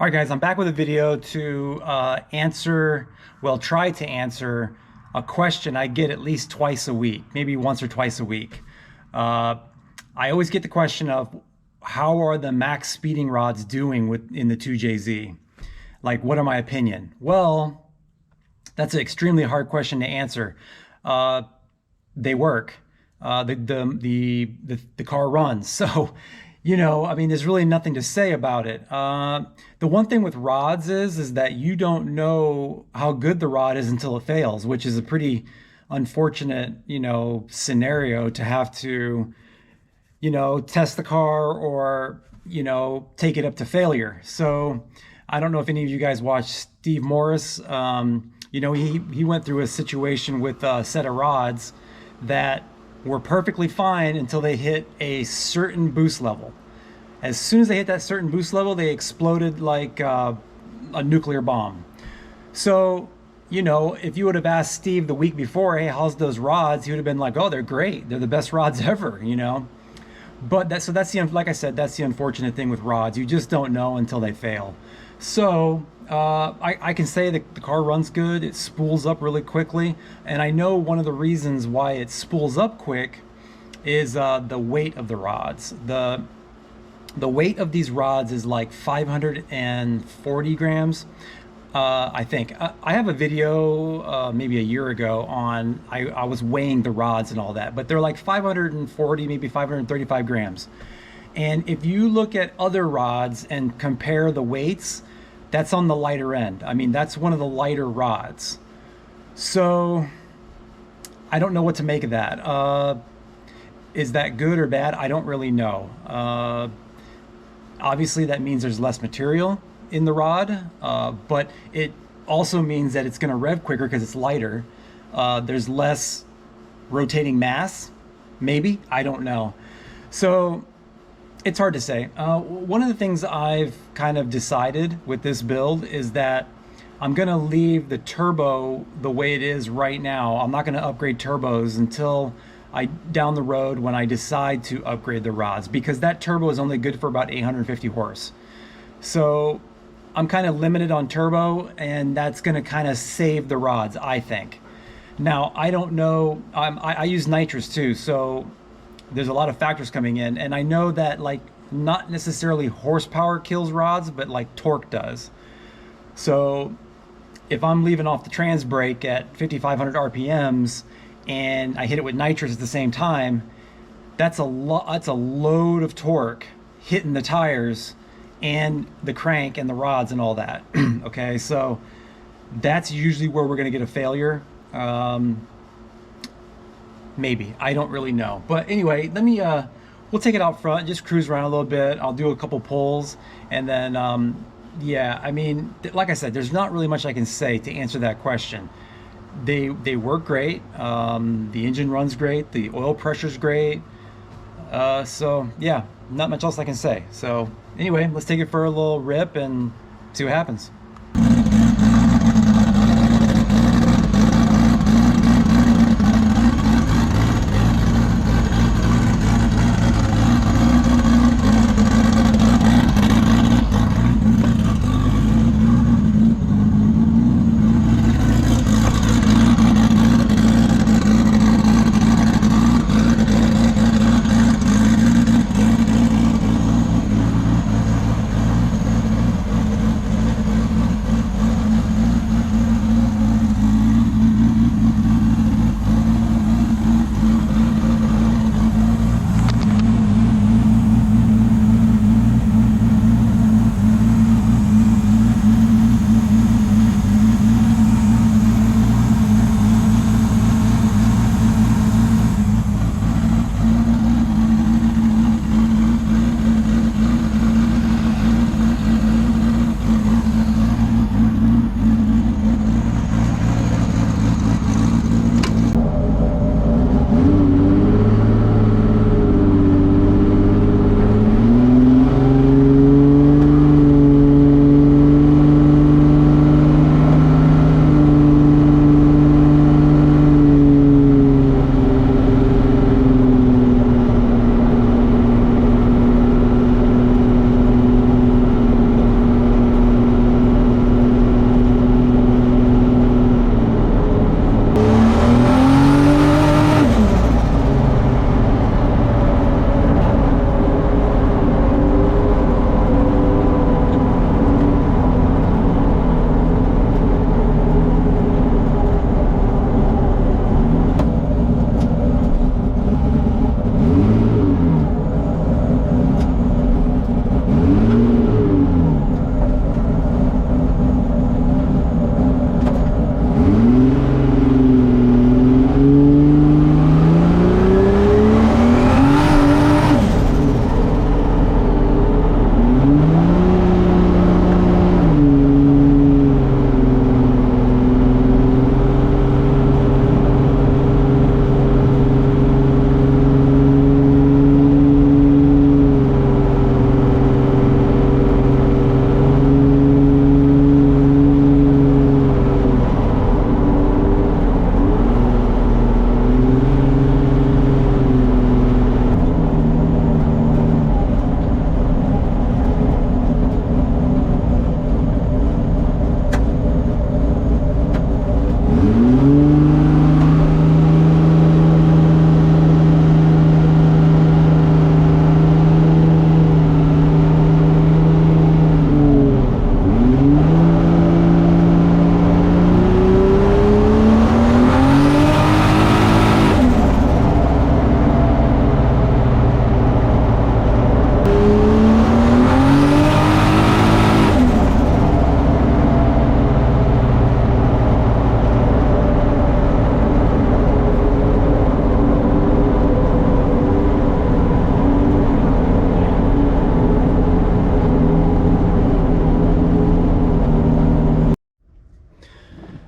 All right, guys, I'm back with a video to try to answer a question I get at least twice a week, maybe once or twice a week. I always get the question of how are the max speeding rods doing in the 2JZ? Like, what are my opinion? Well, that's an extremely hard question to answer. They work. The car runs. So, I mean, there's really nothing to say about it. The one thing with rods is that you don't know how good the rod is until it fails, which is a pretty unfortunate, scenario to have to, test the car or, take it up to failure. So I don't know if any of you guys watched Steve Morris. He went through a situation with a set of rods that were perfectly fine until they hit a certain boost level. As soon as they hit that certain boost level, they exploded like a nuclear bomb. So, if you would have asked Steve the week before, hey, how's those rods? He would have been like, oh, they're great. They're the best rods ever, But that's like I said, that's the unfortunate thing with rods. You just don't know until they fail. So I can say that the car runs good. It spools up really quickly. And I know one of the reasons why it spools up quick is the weight of the rods. The weight of these rods is like 540 grams. I think. I have a video maybe a year ago on, I was weighing the rods and all that, but they're like 540, maybe 535 grams. And if you look at other rods and compare the weights, that's on the lighter end. I mean, that's one of the lighter rods. So I don't know what to make of that. Is that good or bad? I don't really know. Obviously that means there's less material in the rod, but it also means that it's going to rev quicker because it's lighter. There's less rotating mass, maybe, I don't know. So it's hard to say. One of the things I've kind of decided with this build is that I'm going to leave the turbo the way it is right now. I'm not going to upgrade turbos until down the road when I decide to upgrade the rods, because that turbo is only good for about 850 horse. So I'm kind of limited on turbo, and that's going to kind of save the rods, I think. Now, I don't know. I use nitrous too, so there's a lot of factors coming in, and I know that like not necessarily horsepower kills rods, but like torque does. So if I'm leaving off the trans brake at 5,500 RPMs and I hit it with nitrous at the same time, that's a load of torque hitting the tires and the crank and the rods and all that. Okay, so that's usually where we're going to get a failure. Maybe, I don't really know. But anyway, we'll take it out front, just cruise around a little bit. I'll do a couple pulls, and then yeah, I mean, like I said, there's not really much I can say to answer that question. They work great. The engine runs great. The oil pressure's great. So yeah, not much else I can say. So anyway, let's take it for a little rip and see what happens.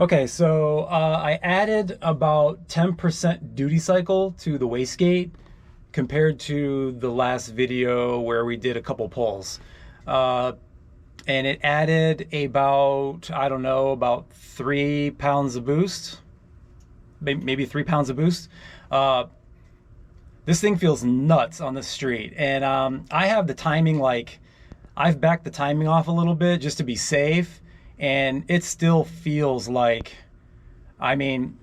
Okay, so I added about 10% duty cycle to the wastegate compared to the last video where we did a couple pulls. And it added about, I don't know, about 3 pounds of boost, maybe 3 pounds of boost. This thing feels nuts on the street. And I have the timing, like, I've backed the timing off a little bit just to be safe. And it still feels like, I mean,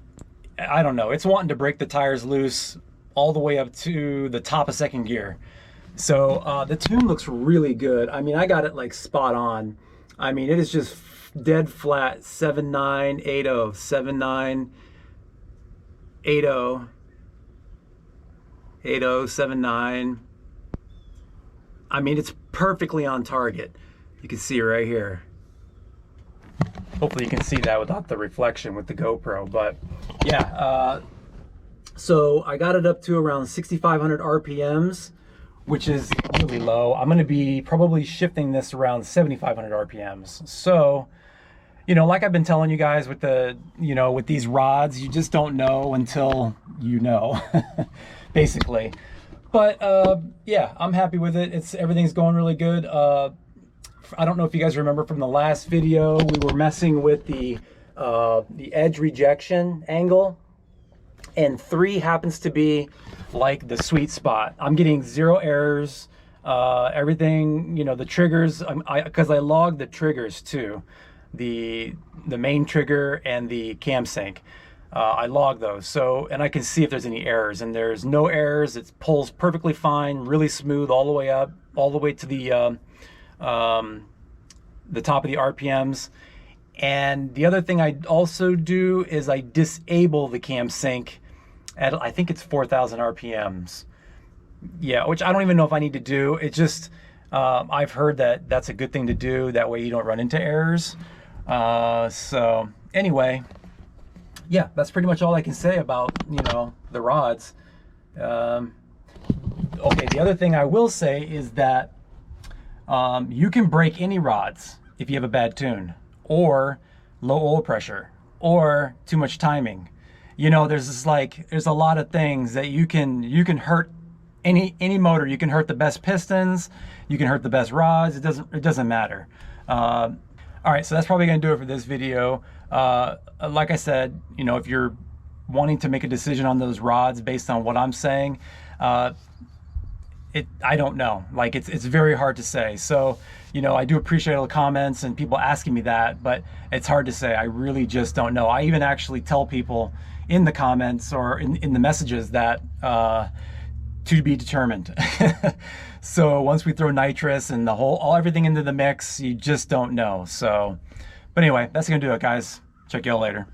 I don't know, it's wanting to break the tires loose all the way up to the top of second gear. So the tune looks really good. I mean, I got it like spot on. I mean, it is just dead flat, 7980, 7980, 8079. I mean, it's perfectly on target. You can see right here. Hopefully you can see that without the reflection with the GoPro, but yeah. So I got it up to around 6,500 RPMs, which is really low. I'm gonna be probably shifting this around 7,500 RPMs. So, you know, like I've been telling you guys with the, you know, with these rods, you just don't know until you know, basically. But yeah, I'm happy with it. Everything's going really good. I don't know if you guys remember from the last video, we were messing with the edge rejection angle, and 3 happens to be like the sweet spot. I'm getting 0 errors. Everything, you know, the triggers, because I logged the triggers too, the main trigger and the cam sync. I log those, so, and I can see if there's any errors, and there's no errors. It pulls perfectly fine, really smooth all the way up, all the way to the top of the RPMs. And the other thing I also do is I disable the cam sync at, I think it's 4,000 RPMs. Yeah, which I don't even know if I need to do. It just, I've heard that that's a good thing to do. That way you don't run into errors. So anyway, yeah, that's pretty much all I can say about, you know, the rods. Okay, the other thing I will say is that you can break any rods if you have a bad tune, or low oil pressure, or too much timing. You know, there's a lot of things that you can hurt any motor. You can hurt the best pistons, you can hurt the best rods. It doesn't matter. All right, so that's probably gonna do it for this video. Like I said, you know, if you're wanting to make a decision on those rods based on what I'm saying, I don't know. Like, it's very hard to say. So, you know, I do appreciate all the comments and people asking me that, but it's hard to say. I really just don't know. I even actually tell people in the comments or in the messages that to be determined. So once we throw nitrous and everything into the mix, you just don't know. So, but anyway, that's gonna do it, guys. Check y'all later.